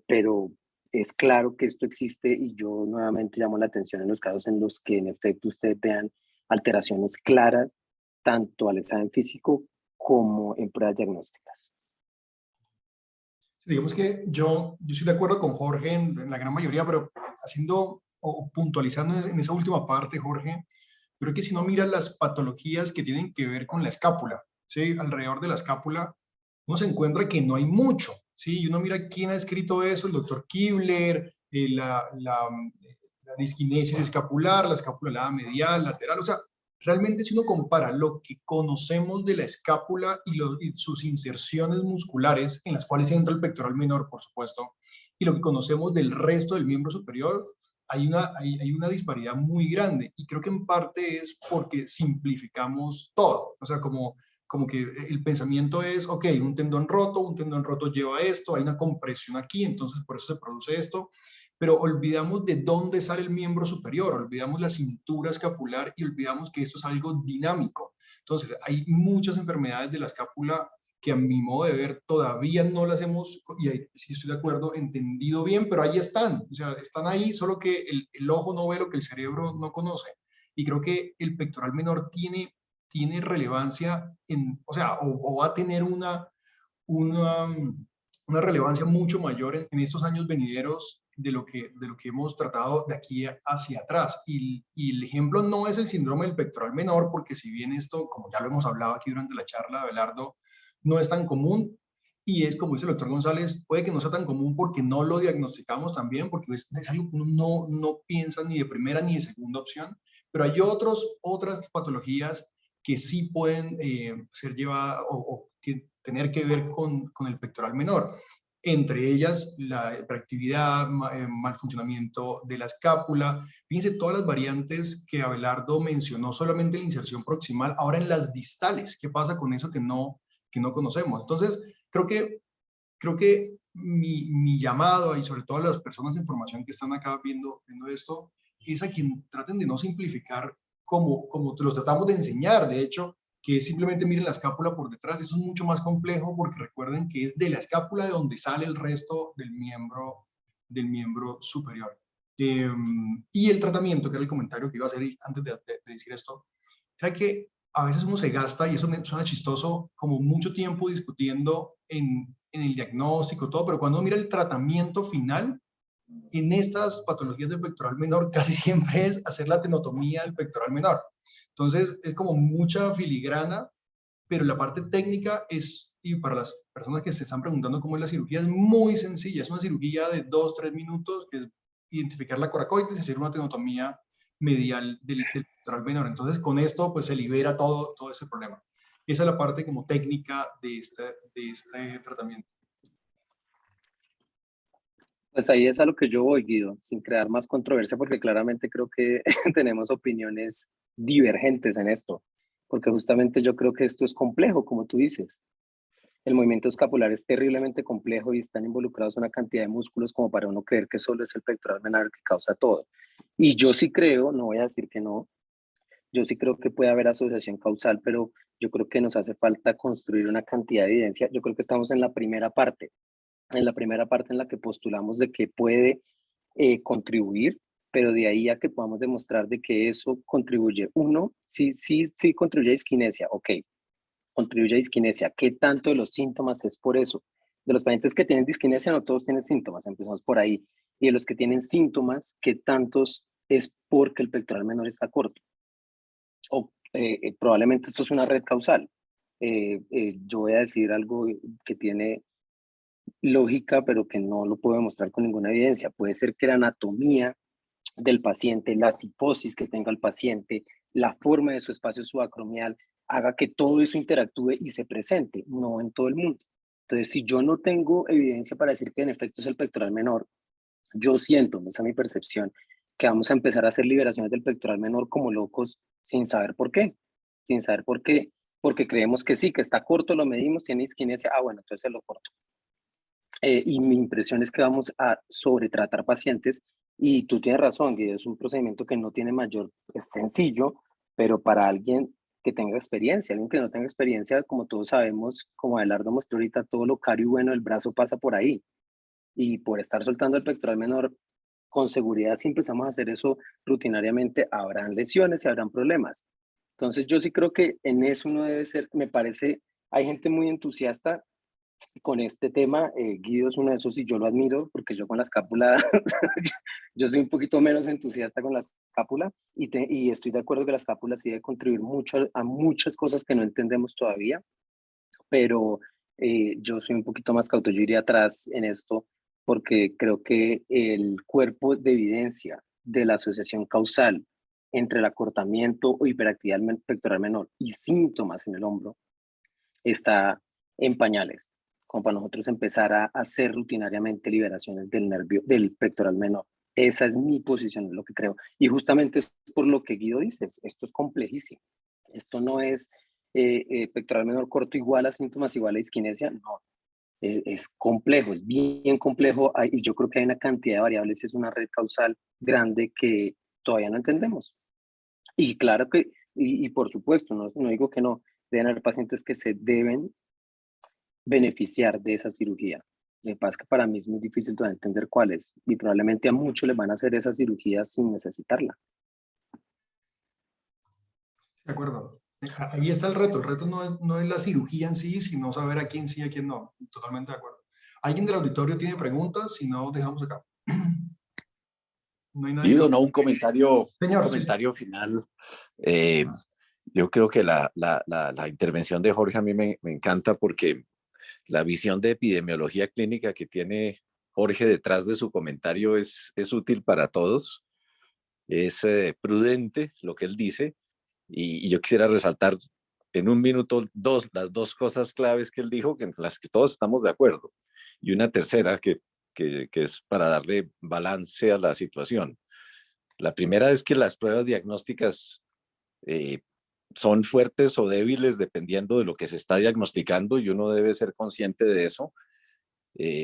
pero es claro que esto existe y yo nuevamente llamo la atención en los casos en los que en efecto ustedes vean alteraciones claras, tanto al examen físico como en pruebas diagnósticas. Digamos que yo estoy de acuerdo con Jorge en la gran mayoría, pero haciendo o puntualizando en esa última parte, Jorge, creo que si no mira las patologías que tienen que ver con la escápula, ¿sí? Alrededor de la escápula, uno se encuentra que no hay mucho, ¿sí? Y uno mira quién ha escrito eso, el doctor Kibler, la disquinesis escapular, la escápula helada medial, lateral, o sea, realmente si uno compara lo que conocemos de la escápula y sus inserciones musculares, en las cuales entra el pectoral menor, por supuesto, y lo que conocemos del resto del miembro superior, hay una disparidad muy grande. Y creo que en parte es porque simplificamos todo. O sea, como que el pensamiento es, ok, un tendón roto lleva esto, hay una compresión aquí, entonces por eso se produce esto, pero olvidamos de dónde sale el miembro superior, olvidamos la cintura escapular y olvidamos que esto es algo dinámico. Entonces, hay muchas enfermedades de la escápula que a mi modo de ver todavía no las hemos, y ahí sí estoy de acuerdo, entendido bien, pero ahí están, o sea, están ahí, solo que el ojo no ve lo que el cerebro no conoce. Y creo que el pectoral menor tiene relevancia, o sea, o va a tener una, una relevancia mucho mayor en estos años venideros de lo que hemos tratado de aquí hacia atrás. Y el ejemplo no es el síndrome del pectoral menor, porque si bien esto, como ya lo hemos hablado aquí durante la charla, Abelardo, no es tan común, y es como dice el doctor González, puede que no sea tan común porque no lo diagnosticamos también, porque es algo que uno no piensa ni de primera ni de segunda opción, pero hay otras patologías que sí pueden ser llevadas o tener que ver con el pectoral menor. Entre ellas, la hiperactividad, mal funcionamiento de la escápula. Fíjense todas las variantes que Abelardo mencionó, solamente la inserción proximal, ahora en las distales. ¿Qué pasa con eso que no conocemos? Entonces, creo que mi llamado, y sobre todo a las personas en formación que están acá viendo esto, es a quien traten de no simplificar como los tratamos de enseñar, de hecho, que simplemente miren la escápula por detrás. Eso es mucho más complejo porque recuerden que es de la escápula de donde sale el resto del miembro superior. Y el tratamiento, que era el comentario que iba a hacer antes de decir esto, era que a veces uno se gasta, y eso me suena chistoso, como mucho tiempo discutiendo en el diagnóstico, todo, pero cuando uno mira el tratamiento final, en estas patologías del pectoral menor casi siempre es hacer la tenotomía del pectoral menor. Entonces es como mucha filigrana, pero la parte técnica es, y para las personas que se están preguntando cómo es la cirugía, es muy sencilla. Es una cirugía de 2-3 minutos, que es identificar la coracoides y hacer una tenotomía medial del pectoral menor. Entonces con esto pues se libera todo ese problema. Esa es la parte como técnica de este tratamiento. Pues ahí es a lo que yo voy, Guido, sin crear más controversia, porque claramente creo que tenemos opiniones divergentes en esto, porque justamente yo creo que esto es complejo, como tú dices. El movimiento escapular es terriblemente complejo y están involucrados una cantidad de músculos como para uno creer que solo es el pectoral menor que causa todo. Y yo sí creo, no voy a decir que no, yo sí creo que puede haber asociación causal, pero yo creo que nos hace falta construir una cantidad de evidencia. Yo creo que estamos en la primera parte en la que postulamos de que puede contribuir, pero de ahí a que podamos demostrar de que eso contribuye. Uno, sí contribuye a disquinesia, ok, contribuye a disquinesia. ¿Qué tanto de los síntomas es por eso? De los pacientes que tienen disquinesia, no todos tienen síntomas, empezamos por ahí. Y de los que tienen síntomas, ¿qué tantos es porque el pectoral menor está corto? O probablemente esto es una red causal. Yo voy a decir algo que tiene lógica, pero que no lo puedo demostrar con ninguna evidencia. Puede ser que la anatomía del paciente, la cifosis que tenga el paciente, la forma de su espacio subacromial, haga que todo eso interactúe y se presente, no en todo el mundo. Entonces, si yo no tengo evidencia para decir que en efecto es el pectoral menor, yo siento, esa es mi percepción, que vamos a empezar a hacer liberaciones del pectoral menor como locos sin saber por qué, sin saber por qué, porque creemos que sí, que está corto, lo medimos, tiene isquinesia, bueno, entonces se lo corto. Y mi impresión es que vamos a sobretratar pacientes y tú tienes razón, que es un procedimiento que no tiene mayor, es sencillo, pero para alguien que tenga experiencia, alguien que no tenga experiencia, como todos sabemos, como Abelardo mostró ahorita, todo lo caro y bueno del brazo pasa por ahí. Y por estar soltando el pectoral menor, con seguridad, si empezamos a hacer eso rutinariamente, habrán lesiones y habrán problemas. Entonces yo sí creo que en eso uno debe ser, me parece, hay gente muy entusiasta con este tema. Guido es uno de esos y yo lo admiro porque yo con la escápula, yo soy un poquito menos entusiasta con la escápula y estoy de acuerdo que la escápula sí debe contribuir mucho a muchas cosas que no entendemos todavía, pero yo soy un poquito más cauto, yo iría atrás en esto porque creo que el cuerpo de evidencia de la asociación causal entre el acortamiento o hiperactividad pectoral menor y síntomas en el hombro está en pañales, como para nosotros empezar a hacer rutinariamente liberaciones del nervio, del pectoral menor. Esa es mi posición, es lo que creo. Y justamente es por lo que Guido dice, esto es complejísimo. Esto no es pectoral menor corto igual a síntomas igual a disquinesia, no. Es complejo, es bien complejo y yo creo que hay una cantidad de variables, es una red causal grande que todavía no entendemos. Y claro que, y por supuesto, no digo que no, deben haber pacientes que se deben beneficiar de esa cirugía. Lo que pasa es que para mí es muy difícil todavía entender cuál es y probablemente a muchos les van a hacer esa cirugía sin necesitarla. De acuerdo. Ahí está el reto no es la cirugía en sí, sino saber a quién sí y a quién no. Totalmente de acuerdo. ¿Alguien del auditorio tiene preguntas? Si no, dejamos acá. No hay nadie. Guido, no, un Señor, sí, sí. comentario final. Eh, yo creo que la intervención de Jorge a mí me encanta porque la visión de epidemiología clínica que tiene Jorge detrás de su comentario es útil para todos. Es prudente lo que él dice y yo quisiera resaltar en un minuto las dos cosas claves que él dijo, que en las que todos estamos de acuerdo, y una tercera que es para darle balance a la situación. La primera es que las pruebas diagnósticas eh, son fuertes o débiles dependiendo de lo que se está diagnosticando y uno debe ser consciente de eso.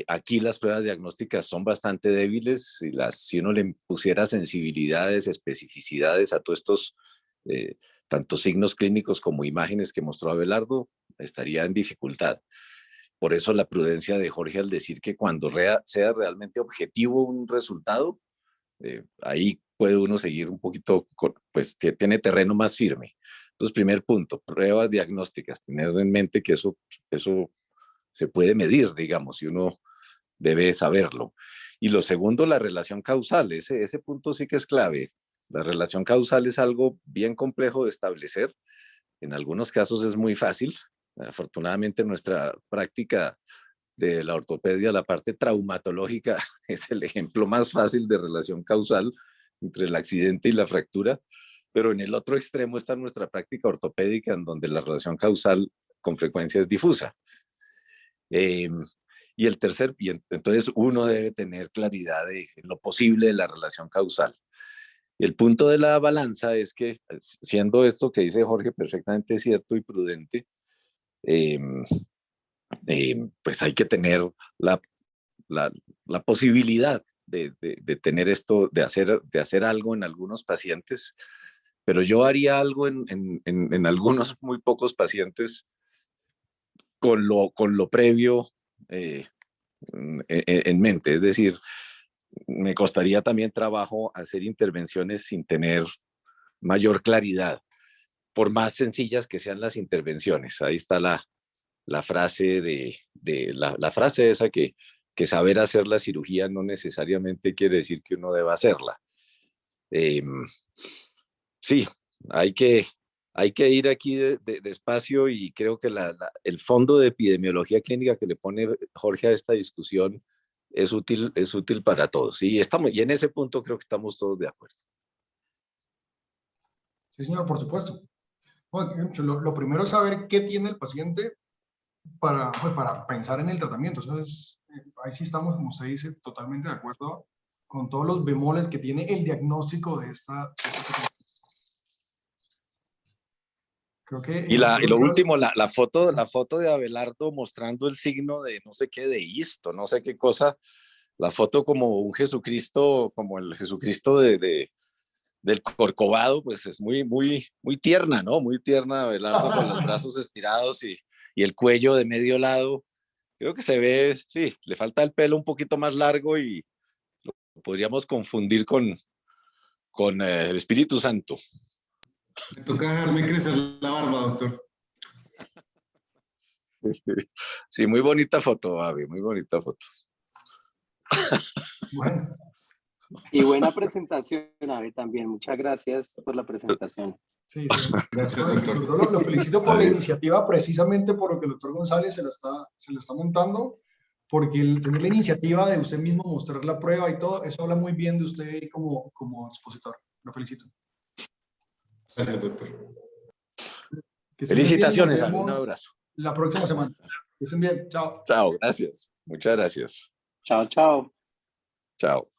Aquí las pruebas diagnósticas son bastante débiles. Si uno le pusiera sensibilidades, especificidades a todos estos, tanto signos clínicos como imágenes que mostró Abelardo, estaría en dificultad. Por eso la prudencia de Jorge al decir que cuando sea realmente objetivo un resultado, ahí puede uno seguir un poquito, pues que tiene terreno más firme. Entonces, primer punto, pruebas diagnósticas, tener en mente que eso se puede medir, digamos, y uno debe saberlo. Y lo segundo, la relación causal, ese punto sí que es clave. La relación causal es algo bien complejo de establecer. En algunos casos es muy fácil. Afortunadamente, nuestra práctica de la ortopedia, la parte traumatológica, es el ejemplo más fácil de relación causal entre el accidente y la fractura. Pero en el otro extremo está nuestra práctica ortopédica, en donde la relación causal con frecuencia es difusa. Eh, y el tercer, entonces uno debe tener claridad de lo posible de la relación causal. El punto de la balanza es que, siendo esto que dice Jorge perfectamente cierto y prudente, eh, pues hay que tener la, la, la posibilidad de tener esto, de hacer algo en algunos pacientes, pero yo haría algo en algunos muy pocos pacientes con lo previo en mente. Es decir, me costaría también trabajo hacer intervenciones sin tener mayor claridad, por más sencillas que sean las intervenciones. Ahí está la frase la frase esa que saber hacer la cirugía no necesariamente quiere decir que uno deba hacerla. Sí, hay que hay que ir aquí despacio y creo que el fondo de epidemiología clínica que le pone Jorge a esta discusión es útil para todos. Y en ese punto creo que estamos todos de acuerdo. Sí, señor, por supuesto. Bueno, lo primero es saber qué tiene el paciente pues, para pensar en el tratamiento. Entonces, ahí sí estamos, como usted dice, totalmente de acuerdo con todos los bemoles que tiene el diagnóstico de esta. Creo que Y lo último, la foto de Abelardo mostrando el signo de no sé qué, de Isto, no sé qué cosa, la foto como un Jesucristo, como el Jesucristo del Corcovado, pues es muy, muy, muy tierna, ¿no? Muy tierna Abelardo con los brazos estirados y el cuello de medio lado. Creo que se ve, sí, le falta el pelo un poquito más largo y lo podríamos confundir con el Espíritu Santo. Me toca dejarme crecer la barba, doctor. Sí, muy bonita foto, Avi, muy bonita foto. Bueno. Y buena presentación, Abe, también. Muchas gracias por la presentación. Sí, sí. Gracias, Sobre doctor. todo lo felicito por la iniciativa, precisamente por lo que el doctor González se la está montando, porque el tener la iniciativa de usted mismo mostrar la prueba y todo, eso habla muy bien de usted como expositor. Lo felicito. Gracias, doctor. Que estén muy bien, Felicitaciones, nos Avi, un vemos abrazo. la próxima semana. Que estén bien. Chao. Chao, gracias. Muchas gracias. Chao, chao. Chao.